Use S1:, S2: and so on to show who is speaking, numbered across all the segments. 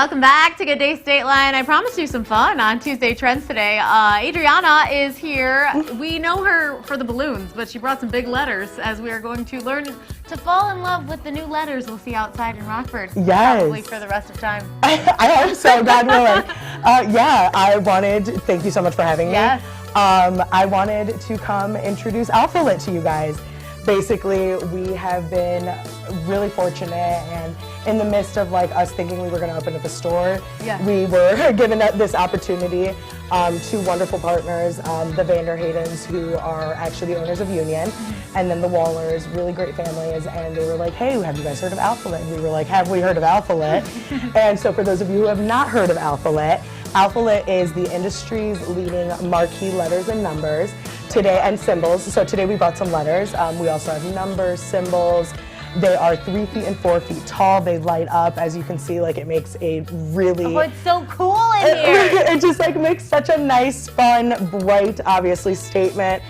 S1: Welcome back to Good Day State Line. I promised you some fun on Tuesday Trends today. Adrianna is here. We know her for the balloons, but she brought some big letters as we are going to learn to fall in love with the new letters we'll see outside in Rockford.
S2: Yes.
S1: Probably for the rest of time.
S2: I hope so, God willing. Thank you so much for having me.
S1: Yes.
S2: I wanted to come introduce Alphalit to you guys. Basically, we have been really fortunate, and in the midst of like us thinking we were going to open up a store, we were given this opportunity. Two wonderful partners, the Vanderhadens, who are actually the owners of Union, and then the Wallers, really great families, and they were like, hey, have you guys heard of Alphalit? And we were like, have we heard of Alphalit? And so for those of you who have not heard of Alphalit, Alphalit is the industry's leading marquee letters and numbers today, and symbols. So today we brought some letters. We also have numbers, symbols. They are 3 feet and 4 feet tall. They light up, as you can see, like it makes a really...
S1: Oh, it's so cool in here.
S2: It just like makes such a nice, fun, bright, obviously, statement.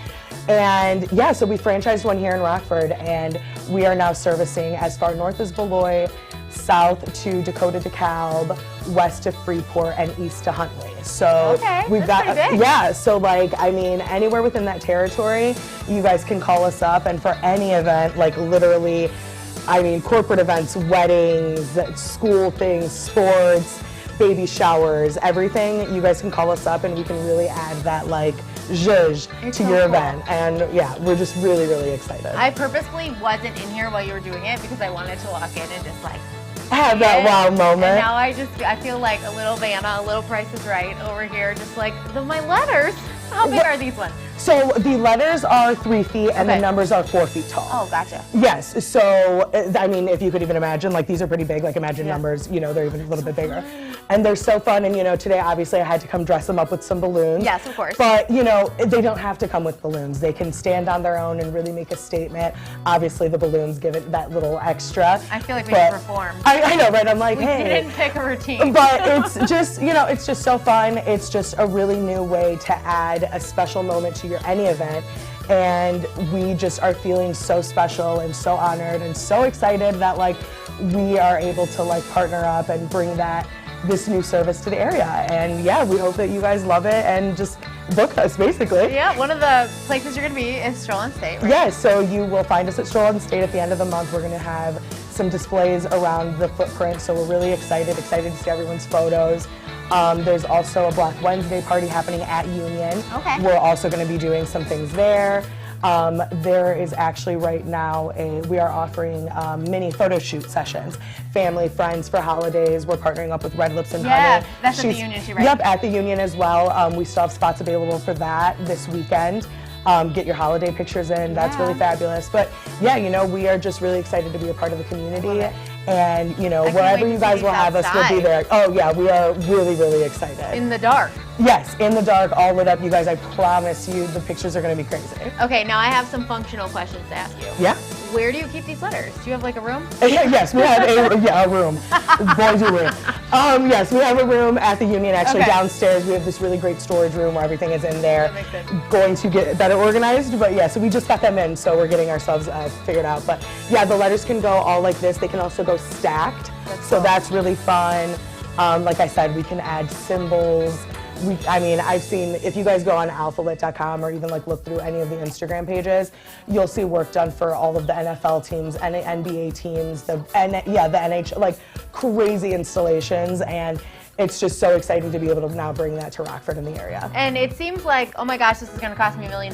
S2: And yeah, so we franchised one here in Rockford, and we are now servicing as far north as Beloit, south to Dakota DeKalb, west to Freeport, and east to Huntley. So we've got, so like, I mean, anywhere within that territory, you guys can call us up, and for any event, like literally, I mean, corporate events, weddings, school things, sports, baby showers, everything, you guys can call us up and we can really add that like zhuzh to your event. And yeah, we're just really, really excited.
S1: I purposely wasn't in here while you were doing it because I wanted to walk in and just like
S2: have that wow moment.
S1: And now I feel like a little Vanna, a little Price is Right over here, just like my letters. How big are these ones?
S2: So the letters are 3 feet and the numbers are 4 feet tall.
S1: Oh, gotcha.
S2: Yes, so I mean, if you could even imagine, like these are pretty big, like imagine numbers, you know, they're even a little bit bigger. And they're so fun, and you know, today obviously I had to come dress them up with some balloons.
S1: Yes, of course.
S2: But you know, they don't have to come with balloons. They can stand on their own and really make a statement. Obviously the balloons give it that little extra.
S1: I feel like we can perform.
S2: I know, right? I'm like,
S1: we didn't pick a routine.
S2: But it's just, you know, it's just so fun. It's just a really new way to add a special moment to your any event. And we just are feeling so special and so honored and so excited that like we are able to like partner up and bring this new service to the area. And yeah, we hope that you guys love it and just book us basically.
S1: Yeah, one of the places you're gonna be is Stroll on State, right?
S2: Yeah, so you will find us at Stroll on State at the end of the month. We're gonna have some displays around the footprint, so we're really excited to see everyone's photos. There's also a Black Wednesday party happening at Union.
S1: Okay.
S2: We're also going to be doing some things there. There is actually right now we are offering mini photo shoot sessions. Family, friends for holidays. We're partnering up with Red Lips and Honey.
S1: Yeah, that's at the Union too, right?
S2: Yep, at the Union as well. We still have spots available for that this weekend. Get your holiday pictures in. That's really fabulous. But yeah, you know, we are just really excited to be a part of the community. And you know, wherever you guys will have us, we'll be there. Oh yeah, we are really, really excited.
S1: In the dark.
S2: Yes, in the dark, all lit up. You guys, I promise you, the pictures are going to be crazy.
S1: Okay, now I have some functional questions to ask you.
S2: Yeah.
S1: Where do you keep these letters? Do you have like a room?
S2: Yes, we have a room. Boy, do we. Yes, we have a room at the Union, actually downstairs. We have this really great storage room where everything is in there.
S1: That makes sense.
S2: Going to get better organized, but yeah, so we just got them in, so we're getting ourselves figured out. But yeah, the letters can go all like this. They can also go stacked, that's really fun. Like I said, we can add symbols. I mean, I've seen, if you guys go on alphalit.com or even like look through any of the Instagram pages, you'll see work done for all of the NFL teams and the NBA teams, the NHL, like crazy installations, and it's just so exciting to be able to now bring that to Rockford in the area.
S1: And it seems like, oh my gosh, this is gonna cost me $1 million,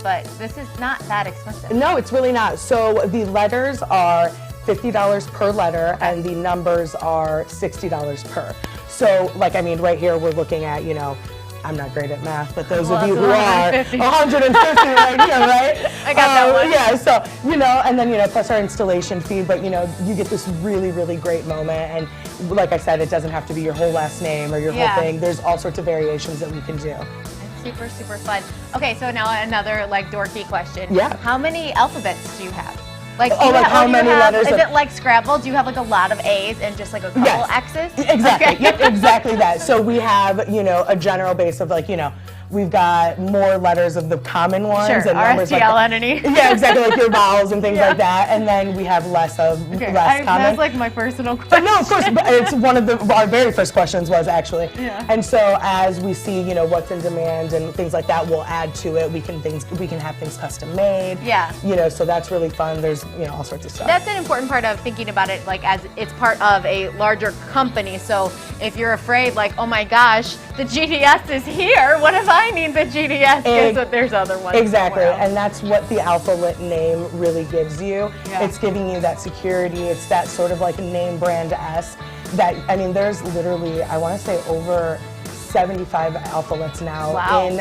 S1: but this is not that expensive.
S2: No, it's really not. So the letters are $50 per letter and the numbers are $60 per. So, like, I mean, right here we're looking at, you know, I'm not great at math, but those of you who are, 150 right here, right?
S1: I got that one.
S2: Yeah, so, you know, and then, you know, plus our installation fee, but, you know, you get this really, really great moment. And like I said, it doesn't have to be your whole last name or your whole thing. There's all sorts of variations that we can do.
S1: It's super, super fun. Okay, so now another, like, dorky question.
S2: Yeah.
S1: How many alphabets do you have? Like,
S2: how many letters?
S1: Is it like Scrabble? Do you have like a lot of A's and just like a couple X's?
S2: Exactly. Yep, exactly that. So we have, you know, a general base of like, you know, We've got more letters of the common ones.
S1: Sure,
S2: And numbers
S1: RSTL
S2: like
S1: entity.
S2: Yeah, exactly, like your vowels and things like that. And then we have less common.
S1: That's like my personal question.
S2: No, of course, but it's one of our very first questions was actually.
S1: Yeah.
S2: And so as we see, you know, what's in demand and things like that, we'll add to it. We can have things custom made.
S1: Yeah.
S2: You know, so that's really fun. There's, you know, all sorts of stuff.
S1: That's an important part of thinking about it, like as it's part of a larger company. So if you're afraid, like, oh my gosh, the GDS is here. What if I need the GDS? Guess what? There's other ones.
S2: Exactly, and that's what the Alpha Lit name really gives you.
S1: Yeah.
S2: It's giving you that security. It's that sort of like name brand-esque. That, I mean, there's literally, I want to say over 75 Alpha Lits now in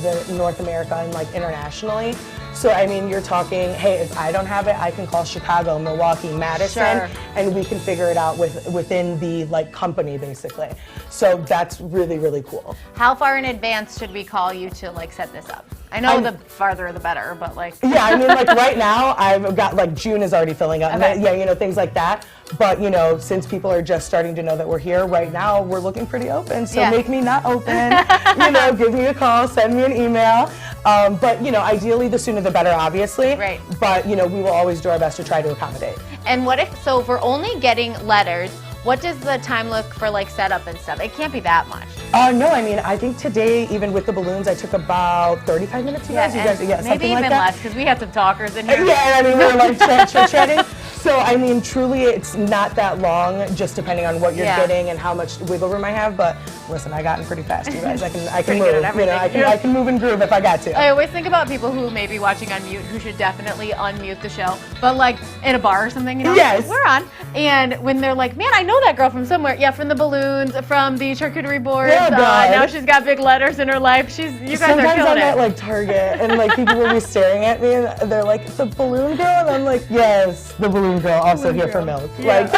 S2: the North America and like internationally. So I mean, you're talking, hey, if I don't have it, I can call Chicago, Milwaukee, Madison, and we can figure it out within the like company basically. So that's really, really cool.
S1: How far in advance should we call you to like set this up? I know the farther the better, but like.
S2: Yeah, I mean, like right now, I've got like June is already filling up.
S1: Okay.
S2: Yeah, you know, things like that. But you know, since people are just starting to know that we're here right now, we're looking pretty open. So make me not open. You know, give me a call, send me an email. But you know, ideally, the sooner the better, obviously.
S1: Right.
S2: But you know, we will always do our best to try to accommodate.
S1: And what if if we're only getting letters? What does the time look for like setup and stuff? It can't be that much.
S2: No, I mean, I think today, even with the balloons, I took about 35 minutes, you guys?
S1: Maybe
S2: something
S1: even
S2: like that.
S1: less, because we had some talkers in here.
S2: Yeah, I mean, we were like chatting. So, I mean, truly, it's not that long, just depending on what you're getting and how much wiggle room I have. But listen, I gotten pretty fast, you guys. I can move. You know, I can move and groove if I got to.
S1: I always think about people who may be watching on mute who should definitely unmute the show. But like in a bar or something, you know, we're on. And when they're like, man, I know that girl from somewhere. Yeah, from the balloons, from the charcuterie boards. Now she's got big letters in her life. You guys
S2: Sometimes
S1: are killing
S2: I'm
S1: it.
S2: at like Target and like people will be staring at me and they're like, the balloon girl? And I'm like, yes, the balloon girl, also here for milk.
S1: Yeah.
S2: Like,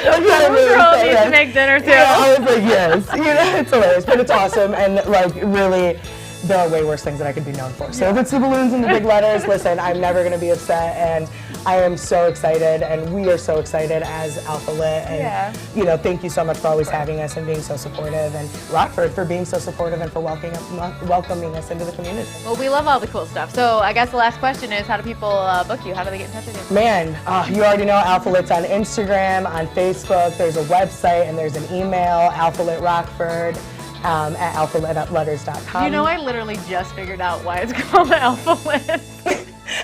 S1: the balloon girl needs to make dinner too.
S2: Yeah, I was like, yes. You know, it's hilarious, but it's awesome and like really, there are way worse things that I could be known for. So if it's the balloons and the big letters, listen, I'm never going to be upset, and I am so excited, and we are so excited as Alpha Lit, and you know, thank you so much for always having us and being so supportive, and Rockford for being so supportive and for welcoming us into the community.
S1: Well, we love all the cool stuff. So I guess the last question is, how do people book you? How do they get in touch with you?
S2: Man, you already know Alpha Lit's on Instagram, on Facebook. There's a website and there's an email, Alpha Lit Rockford. At alphaletletters.com.
S1: You know, I literally just figured out why it's called Alpha Lit.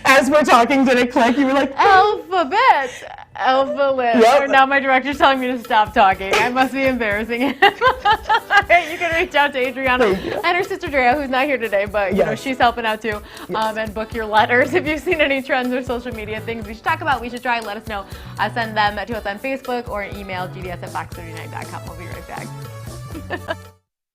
S2: As we're talking, did it click? You were like,
S1: Alphabet. Alpha Lit.
S2: Yep.
S1: Now my director's telling me to stop talking. I must be embarrassing him. You can reach out to Adrianna and her sister Andrea, who's not here today, but you know, she's helping out too. And book your letters. If you've seen any trends or social media things we should talk about, we should try, let us know. Send them to us on Facebook or email gds@fox39.com. We'll be right back.